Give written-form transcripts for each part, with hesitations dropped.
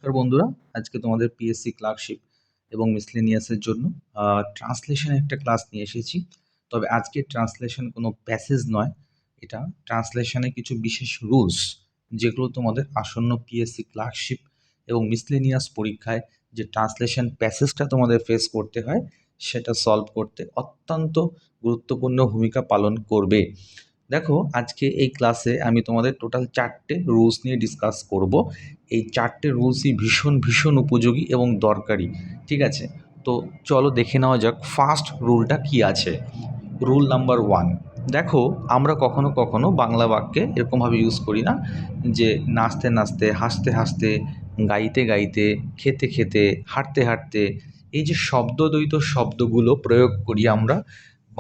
নমস্কার বন্ধুরা, আজকে তোমাদের পিএসসি ক্লার্কশিপ এবং মিসলেনিয়াসের জন্য ট্রান্সলেশনের একটা ক্লাস নিয়ে এসেছি। তবে আজকে ট্রান্সলেশন কোনো প্যাসেজ নয়, এটা ট্রান্সলেশনে কিছু বিশেষ রুলস, যেগুলো তোমাদের আসন্ন পিএসসি ক্লার্কশিপ এবং মিসলেনিয়াস পরীক্ষায় যে ট্রান্সলেশন প্যাসেজটা তোমাদের ফেস করতে হয় সেটা সলভ করতে অত্যন্ত গুরুত্বপূর্ণ ভূমিকা পালন করবে। দেখো, আজকে এই ক্লাসে আমি তোমাদের টোটাল 4টে রুলস নিয়ে ডিসকাস করব। এই 4টে রুলসই ভীষণ ভীষণ উপযোগী এবং দরকারি। ঠিক আছে, তো চলো দেখে নেওয়া যাক ফার্স্ট রুলটা কি আছে। রুল নাম্বার 1, দেখো আমরা কখনো কখনো বাংলা বাক্যে এরকমভাবে ইউজ করি না যে নাচতে নাচতে, হাসতে হাসতে, গাইতে গাইতে, খেতে খেতে, হাঁটতে হাঁটতে, এই যে শব্দদ্বৈত শব্দগুলো প্রয়োগ করি আমরা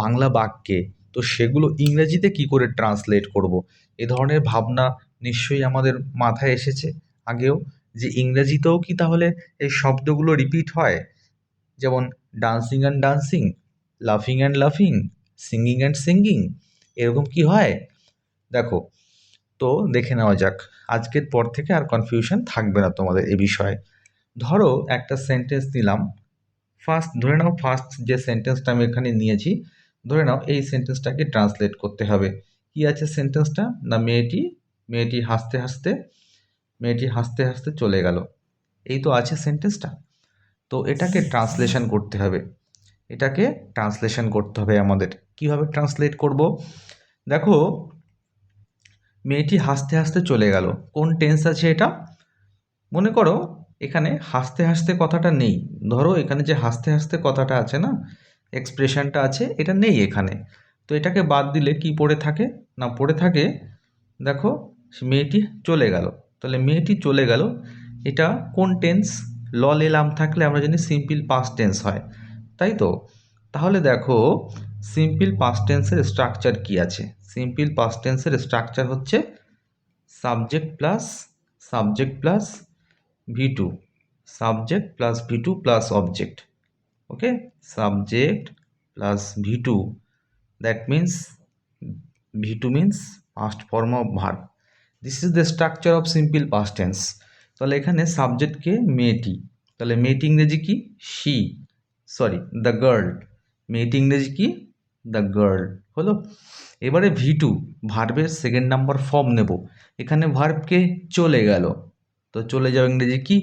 বাংলা বাক্যে, তো সেগুলো ইংরেজিতে কি করে ট্রান্সলেট করব। এ ধরনের ভাবনা নিশ্চয়ই আমাদের মাথায় এসেছে আগেও, যে ইংরেজিতেও কি তাহলে এই শব্দগুলো রিপিট হয়, যেমন ডান্সিং অ্যান্ড ডান্সিং, লাফিং অ্যান্ড লাফিং, সিঙ্গিং অ্যান্ড সিঙ্গিং, এরকম কি হয়? দেখো, তো দেখে নেওয়া যাক। আজকের পর থেকে আর কনফিউশন থাকবে না তোমাদের এ বিষয়ে। ধরো একটা সেন্টেন্স নিলাম, ধরে নাও ফার্স্ট যে সেন্টেন্সটা আমি এখানে নিয়েছি, ধরে নাও এই সেন্টেন্সটাকে ট্রান্সলেট করতে হবে। কি আছে সেন্টেন্সটা? না, মেয়েটি হাসতে হাসতে, মেয়েটি হাসতে হাসতে চলে গেল। এই তো আছে সেন্টেন্সটা। তো এটাকে ট্রান্সলেশন করতে হবে, আমাদের। কিভাবে ট্রান্সলেট করব? দেখো, মেয়েটি হাসতে হাসতে চলে গেল, কোন টেন্স আছে এটা? মনে করো এখানে হাসতে হাসতে কথাটা নেই। ধরো এখানে যে হাসতে হাসতে কথাটা আছে না, এক্সপ্রেশনটা আছে, এটা নেই এখানে। তো এটাকে বাদ দিলে কি পড়ে থাকে? না, পড়ে থাকে, দেখো, মেয়েটি চলে গেল। তাহলে মেয়েটি চলে গেল, এটা কোন টেন্স? ল লেলাম থাকলে আমরা জানি সিম্পল পাস্ট টেন্স হয়, তাই তো? তাহলে দেখো, সিম্পল পাস্ট টেন্সের স্ট্রাকচার কি আছে? সিম্পল পাস্ট টেন্সের স্ট্রাকচার হচ্ছে subject plus V2, subject plus V2 plus object. Okay, subject plus V2, that means V2 means past form of verb. This is the structure of simple past tense. তাহলে এখানে সাবজেক্টকে মেয়েটি, তাহলে মেয়েটি ইংরেজি কি? She, sorry the girl. মেয়েটি ইংরেজি কি? দ্য গার্ল হলো। এবারে V2 ভার্বের সেকেন্ড নাম্বার ফর্ম নেব। এখানে ভার্বকে চলে গেল, তো চলে যাওয়া ইংরেজি কি?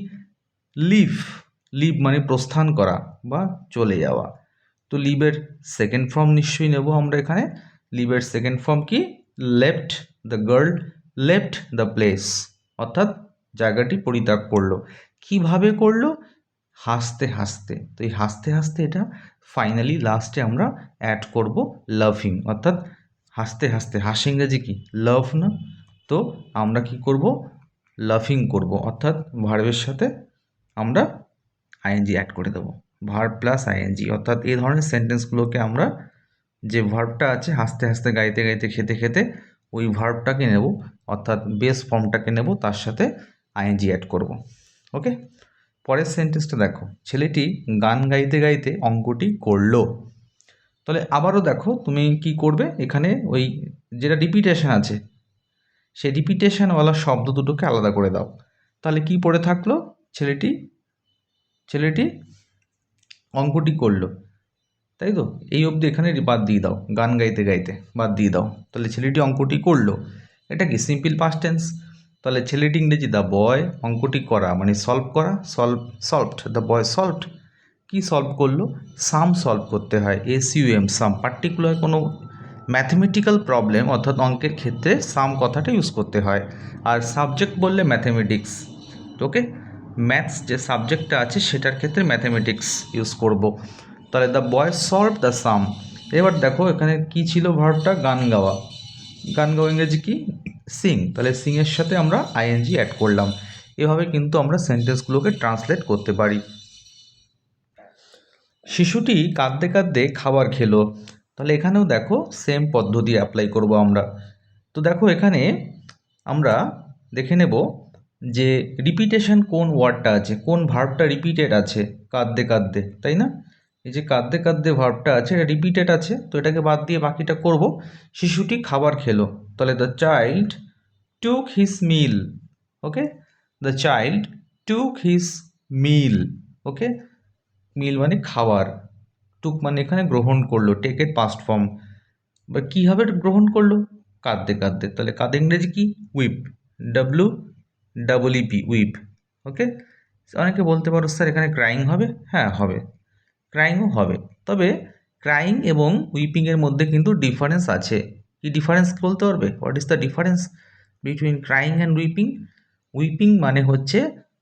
লিভ। লিভ মানে প্রস্থান করা বা চলে যাওয়া। তো লিভের সেকেন্ড ফর্ম নিশ্চয়ই নেব আমরা এখানে। লিভের সেকেন্ড ফর্ম কি? Left. The girl left the place, অর্থাৎ জায়গাটি পরিত্যাগ করলো। কিভাবে করলো? হাসতে হাসতে। তো এই হাসতে হাসতে এটা ফাইনালি লাস্টে আমরা অ্যাড করব লাভিং, অর্থাৎ হাসতে হাসতে। হাসি ইংরেজি কি? লাভ না? তো আমরা কি করব? লাফিং করব, অর্থাৎ ভার্বের সাথে আমরা আইএনজি অ্যাড করে দেবো, ভার্ব প্লাস আইএনজি। অর্থাৎ এই ধরনের সেন্টেন্সগুলোকে আমরা, যে ভার্বটা আছে হাসতে হাসতে, গাইতে গাইতে, খেতে খেতে, ওই ভার্বটাকে নেব, অর্থাৎ বেস ফর্মটাকে নেব, তার সাথে আইএনজি অ্যাড করব। ওকে, পরের সেন্টেন্সটা দেখো, ছেলেটি গান গাইতে গাইতে অঙ্কটি করলো। তাহলে আবারও দেখো তুমি কি করবে, এখানে ওই যেটা রিপিটেশন আছে সেই রিপিটেশনওয়ালা শব্দ দুটোকে আলাদা করে দাও। তাহলে কি পড়ে থাকলো? ছেলেটি অঙ্কটি করলো, তাই তো? এই অবধি এখানে বাদ দিয়ে দাও, গান গাইতে গাইতে বাদ দিয়ে দাও। তাহলে ছেলেটি অঙ্কটি করলো, এটা কি? Simple past tense. তাহলে ছেলেটি ইংরেজি দ্য বয়, অঙ্কটি করা মানে সলভ করা, সলভড, দ্য বয় সলভড। কি সলভ করলো? সাম সলভ করতে হয়, SUM, সাম। পার্টিকুলার কোনো ম্যাথমেটিক্যাল প্রবলেম, অর্থাৎ অঙ্কের ক্ষেত্রে সাম কথাটা ইউজ করতে হয়। আর সাবজেক্ট বললে ম্যাথমেটিক্স। ওকে, ম্যাথস যে সাবজেক্টটা আছে সেটার ক্ষেত্রে ম্যাথমেটিক্স ইউজ করব। তাহলে দ্য বয় সলভ দ্য সাম। এবার দেখো এখানে কি ছিল ভার্বটা? গান গাওয়া। গান গাওয়া ইংরেজি কি? সিং। তাহলে সিংয়ের সাথে আমরা আইএনজি অ্যাড করলাম। এভাবে কিন্তু আমরা সেন্টেন্সগুলোকে ট্রান্সলেট করতে পারি। শিশুটি কাঁদতে কাঁদতে খাবার খেলো। তাহলে এখানেও দেখো সেম পদ্ধতি অ্যাপ্লাই করব আমরা। তো দেখো এখানে আমরা দেখে নেব যে রিপিটেশন কোন ওয়ার্ডটা আছে, কোন ভার্বটা রিপিটেড আছে। কাঁদতে কাঁদতে, তাই না? এই যে কাঁদতে কাঁদতে ভার্বটা আছে, এটা রিপিটেড আছে, তো এটাকে বাদ দিয়ে বাকিটা করব। শিশুটি খাবার খেলো, তাহলে the child took his meal. Okay, the child took his meal. Okay, meal মানে খাবার, টুক মানে এখানে গ্রহণ করলো, টেকের পাস্ট ফর্ম। বা কীভাবে গ্রহণ করলো? কাঁদতে কাঁদতে। তাহলে কাঁদে ইংরেজি কি? Weep, W double E, P. Weep, okay বলতে পারো স্যার এখানে ক্রাইং হবে। হ্যাঁ হবে, ক্রাইংও হবে। তবে ক্রাইং এবং উইপিংয়ের মধ্যে কিন্তু ডিফারেন্স আছে। কি ডিফারেন্স বলতে পারবে? What is the difference between crying and weeping? Weeping মানে হচ্ছে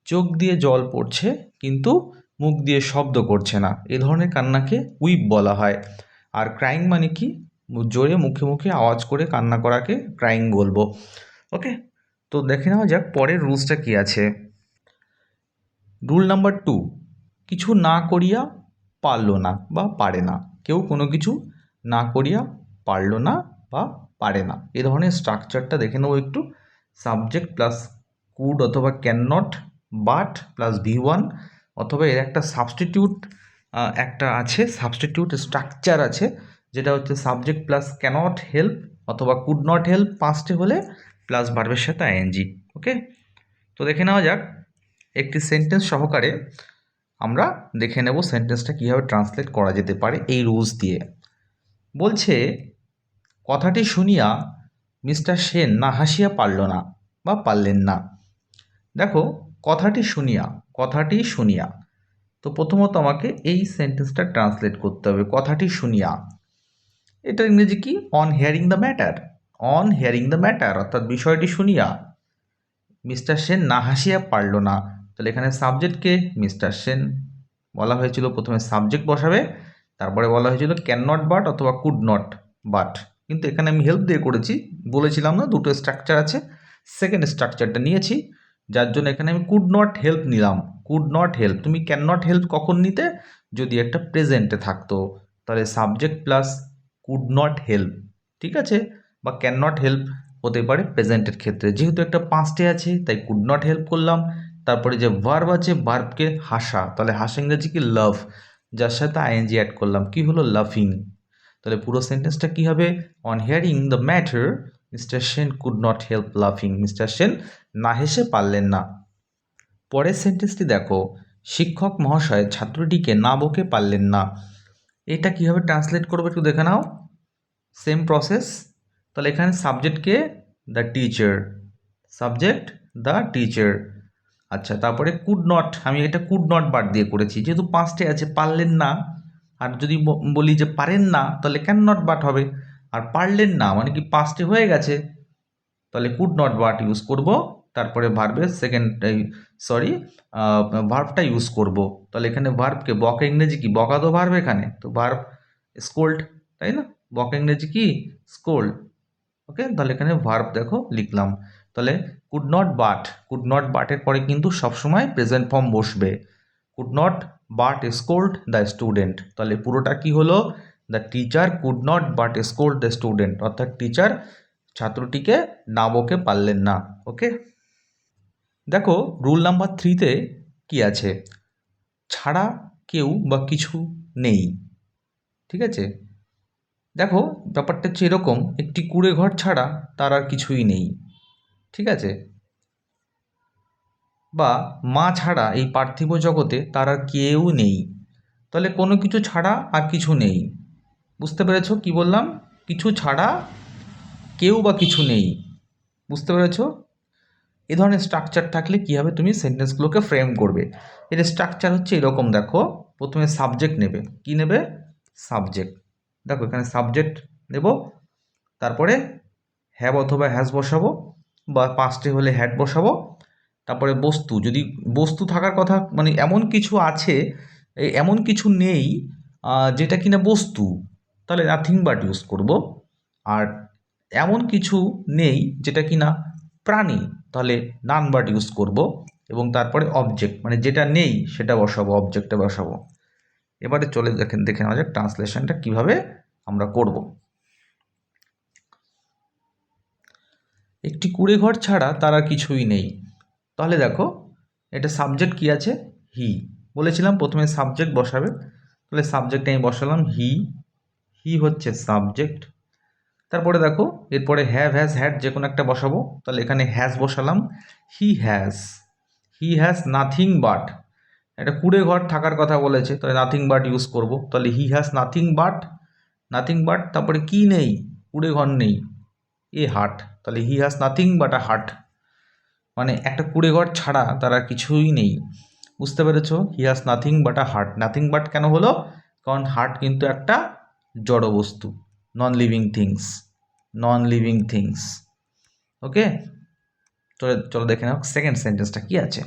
চোখ দিয়ে জল পড়ছে কিন্তু মুখ দিয়ে শব্দ করছে না, এ ধরনের কান্নাকে উইপ বলা হয়। আর ক্রাইং মানে কি? জোরে মুখে মুখে আওয়াজ করে কান্না করাকে ক্রাইং বলবো। ওকে, তো দেখে নেওয়া যাক পরের রুলসটা কি আছে। রুল নাম্বার 2, কিছু না করিয়া পারল না বা পারে না। কেউ কোনো কিছু না করিয়া পারল না বা পারে না, এ ধরনের স্ট্রাকচারটা দেখে নেবো একটু। সাবজেক্ট প্লাস কুড অথবা can not, but plus V1, অথবা এর একটা সাবস্টিটিউট একটা আছে, সাবস্টিটিউট স্ট্রাকচার আছে, যেটা হচ্ছে সাবজেক্ট প্লাস ক্যানট হেল্প অথবা কুড নট হেল্প পাস্টে হলে প্লাস ভার্বের সাথে আইএনজি। ওকে, তো দেখে নেওয়া যাক একটি সেন্টেন্স সহকারে। আমরা দেখে নেব সেন্টেন্সটা কীভাবে ট্রান্সলেট করা যেতে পারে এই রুলস দিয়ে। বলছে, কথাটি শুনিয়া মিস্টার সেন না হাসিয়া পারল না বা পারলেন না। দেখো, কথাটি শুনিয়া, কথাটি শুনিয়া, তো প্রথমত আমাকে এই সেন্টেন্সটা ট্রান্সলেট করতে হবে। কথাটি শুনিয়া, এটা ইংরেজি কি? On hearing the matter. On hearing the matter অর্থাৎ বিষয়টি শুনিয়া মিস্টার সেন না হাসিয়া পারল না। তাহলে এখানে সাবজেক্টকে মিস্টার সেন বলা হয়েছিল, প্রথমে সাবজেক্ট বসাবে, তারপরে বলা হয়েছিল ক্যান নট বাট অথবা কুড নট বাট, কিন্তু এখানে আমি হেল্প দিয়ে করেছি, বলেছিলাম না দুটো স্ট্রাকচার আছে, সেকেন্ড স্ট্রাকচারটা নিয়েছি, যার জন্য এখানে আমি কুড নট হেল্প নিলাম। কুড নট হেল্প, তুমি ক্যান নট হেল্প কখন নিতে? যদি একটা প্রেজেন্টে থাকতো, তাহলে subject plus could not help, ঠিক আছে, বা ক্যান নট হেল্প হতে পারে প্রেজেন্টের ক্ষেত্রে। যেহেতু একটা পাস্টে আছে তাই কুড নট হেল্প করলাম। তারপরে যে ভার্ব আছে, ভার্বকে হাসা, তাহলে হাসা ইংরেজি কি? লাভ, যার সাথে আইএনজি অ্যাড করলাম, কি হলো? লাফিং। তাহলে পুরো সেন্টেন্সটা কি হবে? On hearing the matter mister Sen could not help লাফিং। মিস্টার সেন না হেসে পারলেন না। পরের সেন্টেন্সটি দেখো, শিক্ষক মহাশয় ছাত্রটিকে না বকে পারলেন না। এটা কিভাবে ট্রান্সলেট করবো একটু দেখে নাও। Same process. তাহলে এখানে সাবজেক্টকে the teacher, subject the teacher. আচ্ছা, তারপরে কুড নট, আমি এটা কুড নট বাদ দিয়ে করেছি যেহেতু পাঁচটে আছে, পারলেন না। আর যদি বলি যে পারেন না, তাহলে ক্যান নট বাট হবে। আর পারলেন না মানে কি? পাঁচটে হয়ে গেছে, তাহলে কুড নট বাট ইউজ করব। তারপরে ভার্বের সেকেন্ড, সরি, ভার্বটা ইউজ করব। তাহলে এখানে ভার্বকে, বকা ইংরেজি কি? বকা তো ভার্ব, এখানে তো ভার্ব স্কোল্ড, তাই না? বকা ইংরেজি কি? স্কোল্ড। ওকে, তাহলে এখানে ভার্ব দেখো লিখলাম। তাহলে could not but, could not বাটের পরে কিন্তু সবসময় প্রেজেন্ট ফর্ম বসবে। Could not but scold the student, তাহলে পুরোটা কি হলো? The teacher could not but scold the student, অর্থাৎ টিচার ছাত্রটিকে না বকে পারলেন না। ওকে, দেখো রুল নাম্বার 3-তে কি আছে? ছাড়া কেউ বা কিছু নেই, ঠিক আছে। দেখো ব্যাপারটা হচ্ছে এরকম, একটি কুঁড়ে ঘর ছাড়া তার আর কিছুই নেই, ঠিক আছে। বা মা ছাড়া এই পার্থিব জগতে তার আর কেউ নেই। তাহলে কোনো কিছু ছাড়া আর কিছু নেই, বুঝতে পেরেছো কি বললাম? কিছু ছাড়া কেউ বা কিছু নেই, বুঝতে পেরেছো? এ ধরনের স্ট্রাকচার থাকলে কী হবে, তুমি সেন্টেন্সগুলোকে ফ্রেম করবে। এর স্ট্রাকচার হচ্ছে এরকম, দেখো প্রথমে সাবজেক্ট নেবে, কি নেবে? সাবজেক্ট। দেখো এখানে সাবজেক্ট নেব, তারপরে হ্যাভ অথবা হ্যাজ বসাবো, বা পাস্টে হলে হ্যাড বসাবো। তারপরে বস্তু, যদি বস্তু থাকার কথা, মানে এমন কিছু আছে, এমন কিছু নেই যেটা কিনা বস্তু, তাহলে নাথিং বাট ইউজ করব। আর এমন কিছু নেই যেটা কিনা প্রাণী, তাহলে নান বাট ইউজ করব। এবং তারপরে অবজেক্ট, মানে যেটা নেই সেটা বসাবো, অবজেক্টে বসাবো। এবারে চলে দেখে নেওয়া যাক ট্রান্সলেশনটা কীভাবে আমরা করব। একটি কুঁড়ে ঘর ছাড়া তার আর কিছুই নেই। তাহলে দেখো এটা সাবজেক্ট কি আছে? হি। বলেছিলাম প্রথমে সাবজেক্ট বসাবে, তাহলে সাবজেক্টে আমি বসালাম হি, হি হচ্ছে সাবজেক্ট। তারপরে দেখো এরপরে হ্যাভ, হ্যাজ, হ্যাড যে কোনো একটা বসাবো, তাহলে এখানে হ্যাজ বসালাম, he has, he has nothing but, একটা কুড়ে ঘর থাকার কথা বলেছে, তাহলে নাথিং বাট ইউজ করব। তাহলে হি হ্যাজ নাথিং বাট তারপরে কি নেই, কুড়ে ঘর নেই, এ হাট, তাহলে হি হ্যাজ নাথিং বাট আ হাট, মানে একটা কুড়ে ঘর ছাড়া তার আর কিছুই নেই। বুঝতে পেরেছ? He has nothing but a heart. Nothing but কেন হলো? কারণ হার্ট কিন্তু একটা জড় বস্তু, নন লিভিং থিংস। ওকে, চলো দেখে নাও সেকেন্ড সেন্টেন্সটা কি আছে।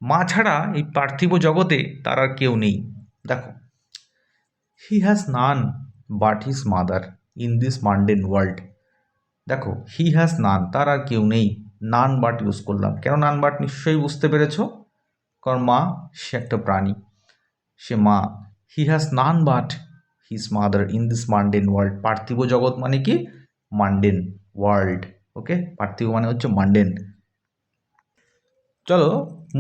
মা ছাড়া এই পার্থিব জগতে তার আর কেউ নেই। দেখো, he has none but his mother in this mundane world. দেখো, হি হ্যাজ নান, তার আর কেউ নেই, নান বাট ইউজ করলাম। কেন নান বাট? নিশ্চয়ই বুঝতে পেরেছো, কারণ মা সে একটা প্রাণী, সে মা। He has none but his mother in this mundane world. পার্থিব জগৎ মানে কি? Mundane world. ওকে, পার্থিব মানে হচ্ছে মান্ডেন। চলো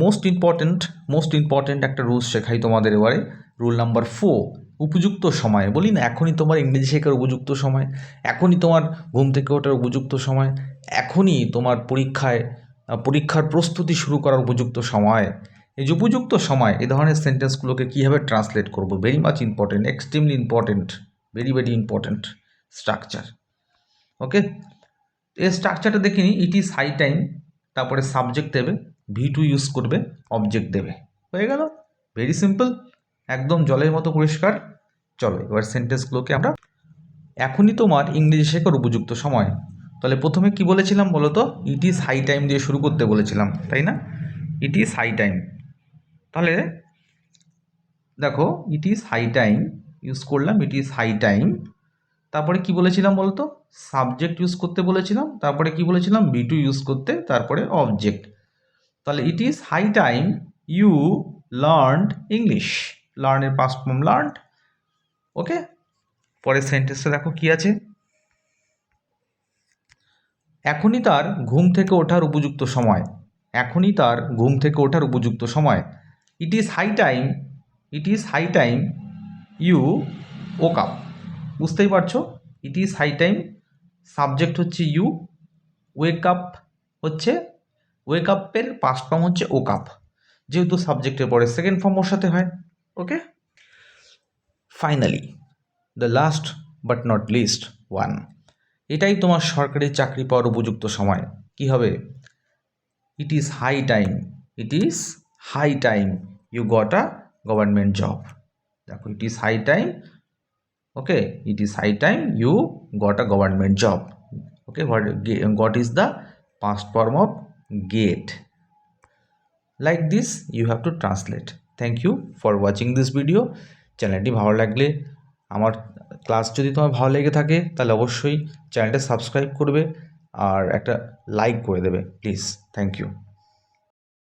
মোস্ট ইম্পর্টেন্ট একটা রুলস শেখাই তোমাদের এবারে। রুল নাম্বার 4, উপযুক্ত সময়। বলি না, এখনই তোমার ইংরেজি শেখার উপযুক্ত সময়, এখনই তোমার ঘুম থেকে ওঠার উপযুক্ত সময়, এখনই তোমার পরীক্ষার প্রস্তুতি শুরু করার উপযুক্ত সময়। এই যে উপযুক্ত সময়, এই ধরনের সেন্টেন্সগুলোকে কীভাবে ট্রান্সলেট করবো, very much important, extremely important, very very important structure. Okay, এই স্ট্রাকচারটা দেখে নিই। ইট ইজ হাই টাইম, তারপরে সাবজেক্ট দেবে, V2 ইউজ করবে, অবজেক্ট দেবে, হয়ে গেল। ভেরি সিম্পল, একদম জলের মতো পরিষ্কার। চলো এবার সেন্টেন্সগুলোকে আমরা, এখনই তোমার ইংরেজি শেখার উপযুক্ত সময়। তাহলে প্রথমে কি বলেছিলাম বলো তো? ইট ইজ হাই টাইম দিয়ে শুরু করতে বলেছিলাম, তাই না? It is high time. তাহলে দেখো, it is high time use করলাম, ইট ইজ হাই টাইম। তারপরে কি বলেছিলাম বলো তো? সাবজেক্ট ইউজ করতে বলেছিলাম, তারপরে কি বলেছিলাম? V2 ইউজ করতে, তারপরে অবজেক্ট। তাহলে it is high time you learned English. লার্নের পাস্ট ফর্ম লার্নড। ওকে, পরের সেন্টেন্সটা দেখো কি আছে। এখনই তার ঘুম থেকে ওঠার উপযুক্ত সময়। এখনই তার ঘুম থেকে ওঠার উপযুক্ত সময়। It is high time you woke up. বুঝতেই পারছো, it is high time, subject হচ্ছে ইউ, ওয়েক আপ হচ্ছে, ওয়েক আপের পাস্ট ফর্ম হচ্ছে ওক আপ, যেহেতু সাবজেক্টের পরে সেকেন্ড ফর্ম ওর সাথে হয়। Okay, finally the last but not least one, এটাই তোমার সরকারি চাকরি পাওয়ার উপযুক্ত সময়। কি হবে? It is high time you got a government job. দেখো, it is high time, okay, it is high time you got a government job. Okay, got is the past form of get. Like this you have to translate. Thank you for watching this video. চ্যানেলটি ভালো লাগলে, আমার class যদি তোমার ভালো লেগে থাকে, তাহলে অবশ্যই চ্যানেলটা সাবস্ক্রাইব করবে আর একটা লাইক করে দেবে প্লিজ। Thank you.